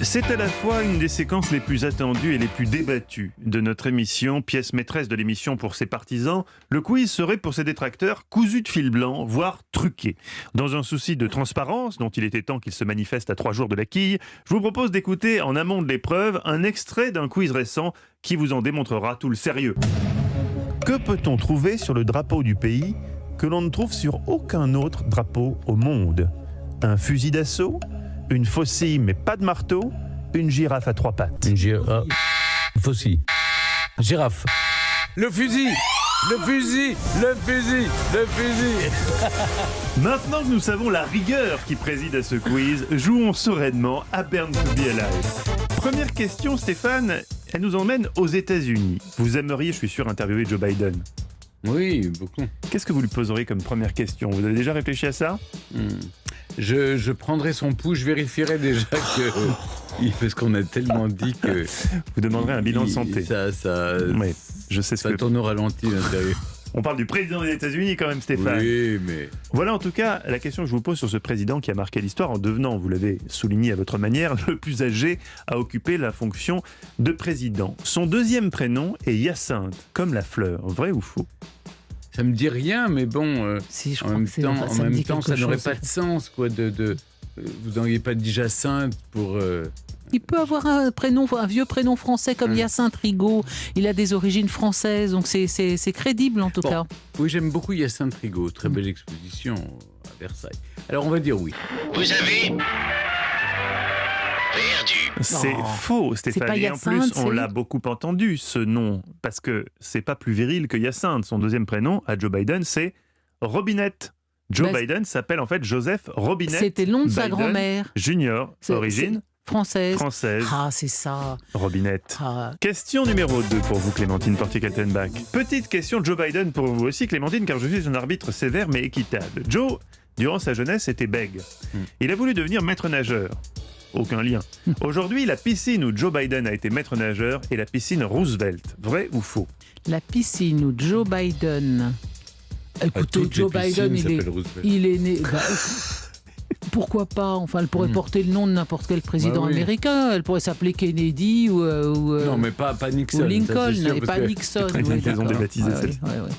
C'est à la fois une des séquences les plus attendues et les plus débattues de notre émission, pièce maîtresse de l'émission pour ses partisans. Le quiz serait pour ses détracteurs cousu de fil blanc, voire truqué. Dans un souci de transparence, dont il était temps qu'il se manifeste à 3 jours de la quille, je vous propose d'écouter en amont de l'épreuve un extrait d'un quiz récent qui vous en démontrera tout le sérieux. Que peut-on trouver sur le drapeau du pays que l'on ne trouve sur aucun autre drapeau au monde? Un fusil d'assaut? Une faucille mais pas de marteau, une girafe à 3 pattes. Une girafe. Faucille. Girafe. Le fusil. Le fusil. Le fusil. Le fusil. Maintenant que nous savons la rigueur qui préside à ce quiz, jouons sereinement à Burn to be Alive. Première question, Stéphane, elle nous emmène aux États-Unis. Vous aimeriez, je suis sûr, interviewer Joe Biden. Oui, beaucoup. Qu'est-ce que vous lui poserez comme première question? Vous avez déjà réfléchi à ça? Je prendrai son pouls, je vérifierai déjà que... parce qu'on a tellement dit que... Vous demanderez un bilan de santé. Oui, je sais ça tourne au ralenti à l'intérieur. On parle du président des États-Unis quand même, Stéphane. Oui, mais... Voilà en tout cas la question que je vous pose sur ce président qui a marqué l'histoire en devenant, vous l'avez souligné à votre manière, le plus âgé à occuper la fonction de président. Son deuxième prénom est Hyacinthe, comme la fleur. Vrai ou faux? Ça me dit rien, mais bon, Si, je en crois même que c'est- temps, enfin, en ça me même dit temps, quelque ça n'aurait chose. pas de sens, quoi, vous n'auriez pas dit Jacinthe pour... Il peut avoir un vieux prénom français comme Hyacinthe Rigaud. Il a des origines françaises, donc c'est crédible en tout Bon. cas. Oui, j'aime beaucoup Hyacinthe Rigaud, très belle exposition à Versailles. Alors on va dire oui. Vous avez perdu. C'est Oh. faux, Stéphane. pas Et en Hyacinthe, plus, on c'est- l'a beaucoup entendu, ce nom, parce que c'est pas plus viril que Hyacinthe. Son deuxième prénom, à Joe Biden, c'est Robinette. Joe Bah, Biden s'appelle en fait Joseph Robinette C'était le nom de sa Biden grand-mère. Junior, origine Française. française. Ah, c'est ça. Robinette. Ah. Question numéro 2 pour vous, Clémentine Portier-Kaltenbach. Petite question de Joe Biden pour vous aussi, Clémentine, car je suis un arbitre sévère mais équitable. Joe, durant sa jeunesse, était bègue. Il a voulu devenir maître nageur. Aucun lien. Aujourd'hui, la piscine où Joe Biden a été maître nageur est la piscine Roosevelt. Vrai ou faux? La piscine où Joe Biden. Écoutez, Toutes Joe les piscines Biden, s'appellent Roosevelt. il est né. Pourquoi pas? Enfin, elle pourrait porter le nom de n'importe quel président Bah oui. américain. Elle pourrait s'appeler Kennedy ou Non, mais pas Nixon. ou ça, Lincoln, c'est sûr, et parce pas que- Nixon. Ils ont d'accord. débaptisé Ouais, celle-ci. ouais.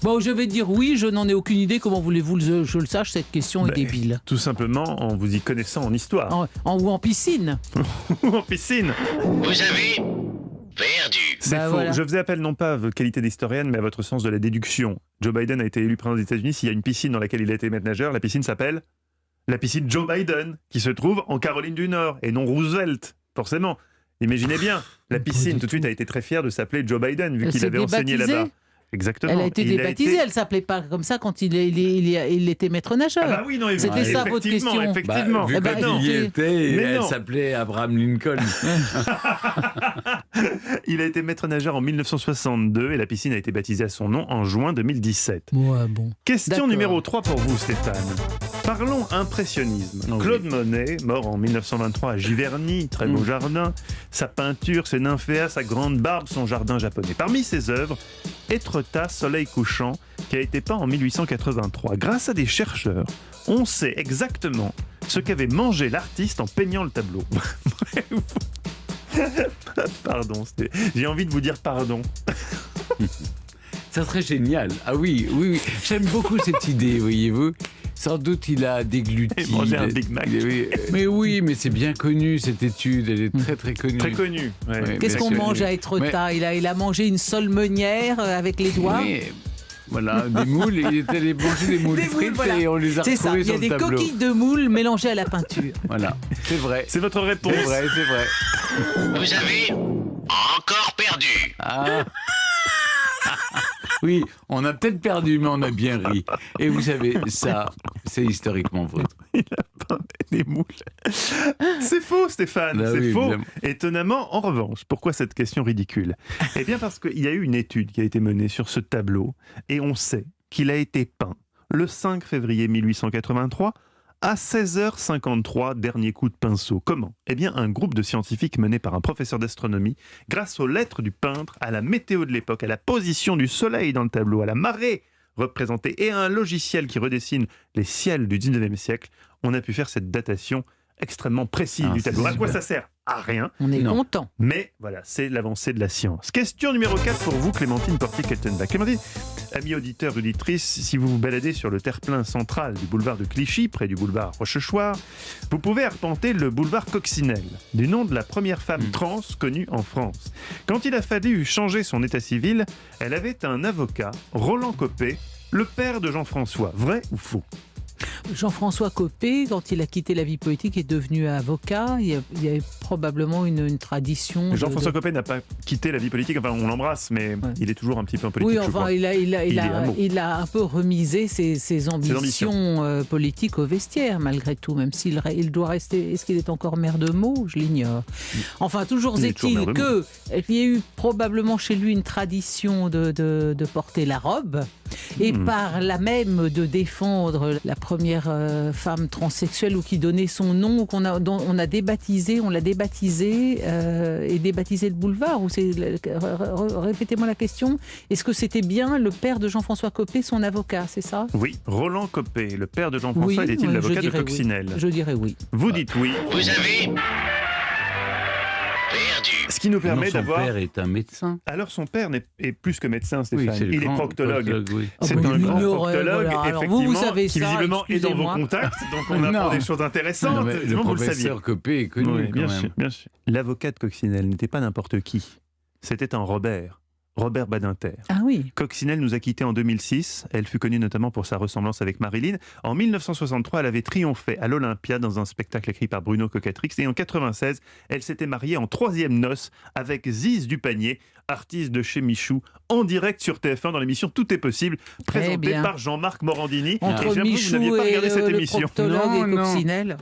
Bon, je vais dire oui, je n'en ai aucune idée. Comment voulez-vous que je le sache? Cette question est Ben, débile. Tout simplement en vous y connaissant en histoire. Ou en piscine. Ou en piscine. Vous avez perdu. C'est Bah faux. voilà. Je faisais appel non pas à votre qualité d'historienne, mais à votre sens de la déduction. Joe Biden a été élu président des États-Unis. S'il y a une piscine dans laquelle il a été maître nageur, la piscine s'appelle la piscine Joe Biden, qui se trouve en Caroline du Nord, et non Roosevelt, forcément. Imaginez bien, la piscine tout de suite a été très fière de s'appeler Joe Biden, vu Elle qu'il s'est avait enseigné débaptisée. là-bas. Exactement. Elle a été Il débaptisée. Elle s'appelait pas comme ça quand il était maître nageur. Ah bah oui, non, C'était ça, votre effectivement, question. effectivement. Vu Eh ben, quand non. il y était, Mais elle non. s'appelait Abraham Lincoln. Il a été maître nageur en 1962 et la piscine a été baptisée à son nom en juin 2017. Ouais, bon. Question D'accord. numéro 3 pour vous, Stéphane. Parlons impressionnisme. Oh oui. Claude Monet, mort en 1923 à Giverny, très beau jardin, sa peinture, ses nymphéas, sa grande barbe, son jardin japonais. Parmi ses œuvres, Étretat, Soleil couchant, qui a été peint en 1883. Grâce à des chercheurs, on sait exactement ce qu'avait mangé l'artiste en peignant le tableau. Vrai ou faux? Pardon, j'ai envie de vous dire pardon. Ça serait génial. Ah oui, oui, oui. J'aime beaucoup cette idée, voyez-vous. Sans doute il a dégluti. Et manger un Big Mac. Mais oui, mais c'est bien connu cette étude. Elle est très très connue. Très connu. Ouais. Ouais. Qu'est-ce bien qu'on sûr. mange à Étretat? Il a mangé une solmenière avec les doigts. Oui, voilà, des moules. Il était allé manger des moules Des moules, frites voilà. et on les a C'est ça, retrouvés il y sur a le des tableau. coquilles de moules mélangées à la peinture. Voilà, c'est vrai. C'est votre réponse. C'est vrai, c'est vrai. Vous avez encore perdu. Ah. Oui, on a peut-être perdu, mais on a bien ri. Et vous savez, ça, c'est historiquement vôtre. Il a peint des moules. C'est faux, Stéphane. Bah c'est oui, faux. évidemment. Étonnamment, en revanche, pourquoi cette question ridicule? Eh bien parce qu'il y a eu une étude qui a été menée sur ce tableau et on sait qu'il a été peint le 5 février 1883 à 16h53, dernier coup de pinceau. Comment? Eh bien, un groupe de scientifiques mené par un professeur d'astronomie, grâce aux lettres du peintre, à la météo de l'époque, à la position du soleil dans le tableau, à la marée représentée et à un logiciel qui redessine les ciels du 19e siècle, on a pu faire cette datation extrêmement précise du tableau. À quoi ça sert? à rien. On est Non. content. Mais voilà, c'est l'avancée de la science. Question numéro 4 pour vous, Clémentine Portier-Keltenbach. Clémentine, amis auditeurs, auditrices, si vous vous baladez sur le terre-plein central du boulevard de Clichy, près du boulevard Rochechouart, vous pouvez arpenter le boulevard Coccinelle, du nom de la première femme trans connue en France. Quand il a fallu changer son état civil, elle avait un avocat, Roland Copé, le père de Jean-François. Vrai ou faux? Jean-François Copé, quand il a quitté la vie politique, est devenu avocat. Il y a probablement une tradition. Jean-François Copé n'a pas quitté la vie politique, enfin on l'embrasse, mais il est toujours un petit peu en politique. Oui, je enfin, crois. il a un peu remisé ses ambitions politiques au vestiaire, malgré tout, même s'il il doit rester. Est-ce qu'il est encore maire de Meaux? Je l'ignore. Enfin, toujours Il est toujours est-il maire de qu'il y a eu probablement chez lui une tradition de porter la robe et par là même de défendre la première femme transsexuelle ou qui donnait son nom, dont on l'a débaptisé et débaptisé le boulevard. Répétez-moi la question. Est-ce que c'était bien le père de Jean-François Copé, son avocat, c'est ça? Oui, Roland Copé, le père de Jean-François, était-il oui, l'avocat je de dirais Coccinelle? Oui. Je dirais oui. Vous dites oui. Vous avez perdu. Ce qui nous permet Non, son d'avoir... père est un médecin. Alors son père est plus que médecin, Oui, Stéphane. c'est le Il est grand proctologue. oui. C'est Ah bah, un grand ignorait, proctologue, voilà. Alors, effectivement, vous savez qui ça, visiblement est dans vos excusez-moi. contacts, donc on apprend Non. des choses intéressantes. Non, mais le Évidemment, vous le saviez. professeur Copé est connu Oui, quand bien même. sûr, bien sûr. L'avocat de Coccinelle n'était pas n'importe qui. C'était un Robert Badinter. Ah oui. Coccinelle nous a quittés en 2006. Elle fut connue notamment pour sa ressemblance avec Marilyn. En 1963, elle avait triomphé à l'Olympia dans un spectacle écrit par Bruno Cocatrix. Et en 1996, elle s'était mariée en 3e noces avec Ziz Dupanier, artiste de chez Michou, en direct sur TF1 dans l'émission Tout est possible, présentée bien. par Jean-Marc Morandini. Entre Et j'ai l'impression que vous Michou n'aviez pas et regardé cette le émission. proctologue et Non, non. Coccinelle,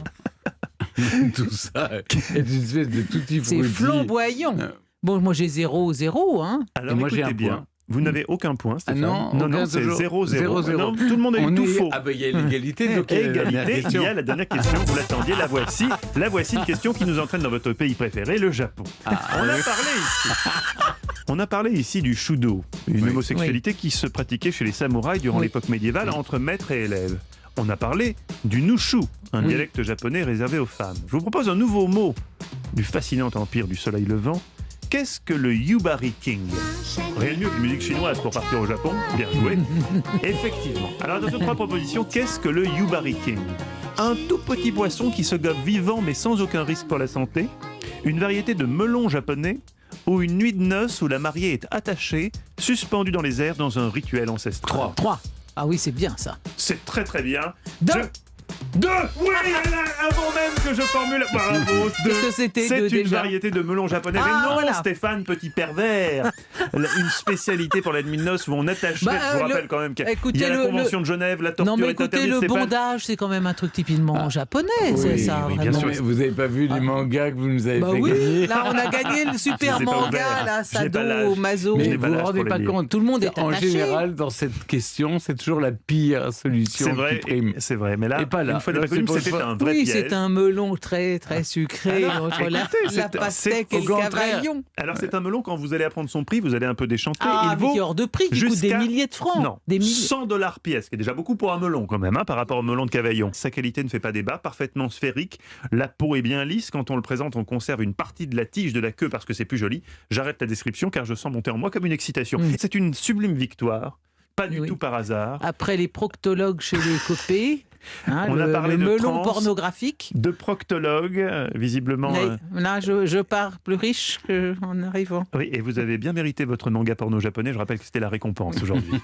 Tout ça est une espèce de tutti c'est frutti. flamboyant. Bon, moi j'ai 0-0, hein. Alors Et moi, j'ai écoutez un bien. point. Vous n'avez aucun point, Stéphane. non, non, aucun, c'est toujours. 0-0. 0-0. Non, tout le monde est tout faux. Ah ben il y a l'égalité, donc il y a la dernière Égalité, il question. y a la dernière question, vous l'attendiez, la voici. La voici, une question qui nous entraîne dans votre pays préféré, le Japon. On a parlé ici du shudo, une Oui. homosexualité qui se pratiquait chez les samouraïs durant Oui. l'époque médiévale entre maître et élève. On a parlé du nushu, un Oui. dialecte japonais réservé aux femmes. Je vous propose un nouveau mot du fascinant empire du soleil levant. Qu'est-ce que le Yubari King? Rien de mieux qu'une musique chinoise pour partir au Japon. Bien joué. Effectivement. Alors attention, 3 propositions. Qu'est-ce que le Yubari King? Un tout petit poisson qui se gobe vivant mais sans aucun risque pour la santé. Une variété de melon japonais. Ou une nuit de noces où la mariée est attachée, suspendue dans les airs dans un rituel ancestral. 3. Ah oui, c'est bien ça. C'est très très bien. 2. 2. Oui, avant même que je formule... Bravo. Qu'est-ce que c'était, C'est deux, une déjà variété de melon japonais. Ah, Mais non, voilà. Stéphane, petit pervers. Une spécialité pour la nuit de noces où on attacherait... Bah, je vous rappelle quand même qu'il y a écoutez, la Convention de Genève, la torture Non, mais est écoutez, interdite, le Stéphane. bondage, c'est quand même un truc typiquement japonais, c'est Oui, ça, oui, bien vraiment. sûr. Mais vous n'avez pas vu les mangas que vous nous avez Bah fait oui, gagner? là on a gagné le super Je les ai pas manga, ouverts. là, Je n'ai pas l'âge. Sado, Mazo. Je Mais n'ai vous pas vous l'âge rendez pour pas les lire. compte. Tout le monde est En attaché. général, dans cette question, c'est toujours la pire solution C'est vrai, qui prime. c'est vrai. Mais là, Et pas là. une fois n'est Là, pas coutume, c'est pour c'était le- un vrai Oui, piège. c'est un melon très très sucré entre la c'est- pastèque c'est- et au le contraire. cavaillon. Alors c'est un melon, quand vous allez apprendre son prix, vous allez un peu déchanter. Ah, Il mais vaut qui est hors de prix, qui coûte des jusqu'à- milliers de francs. Non, Des milliers. 100 $ pièce, ce qui est déjà beaucoup pour un melon quand même, par rapport au melon de Cavaillon. Sa qualité ne fait pas débat, parfaitement sphérique. La peau est bien lisse. Quand on le présente, on conserve une partie de la tige de la queue parce que c'est plus joli. J'arrête la description car je sens monter en moi comme une excitation. C'est une sublime victoire, pas du Oui. tout par hasard. Après les proctologues chez les copés, On a parlé le de melon trans. pornographique. De proctologue, visiblement. Là, je pars plus riche qu'en arrivant. Oui, et vous avez bien mérité votre manga porno japonais. Je rappelle que c'était la récompense aujourd'hui.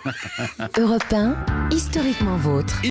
Europe 1, historiquement vôtre.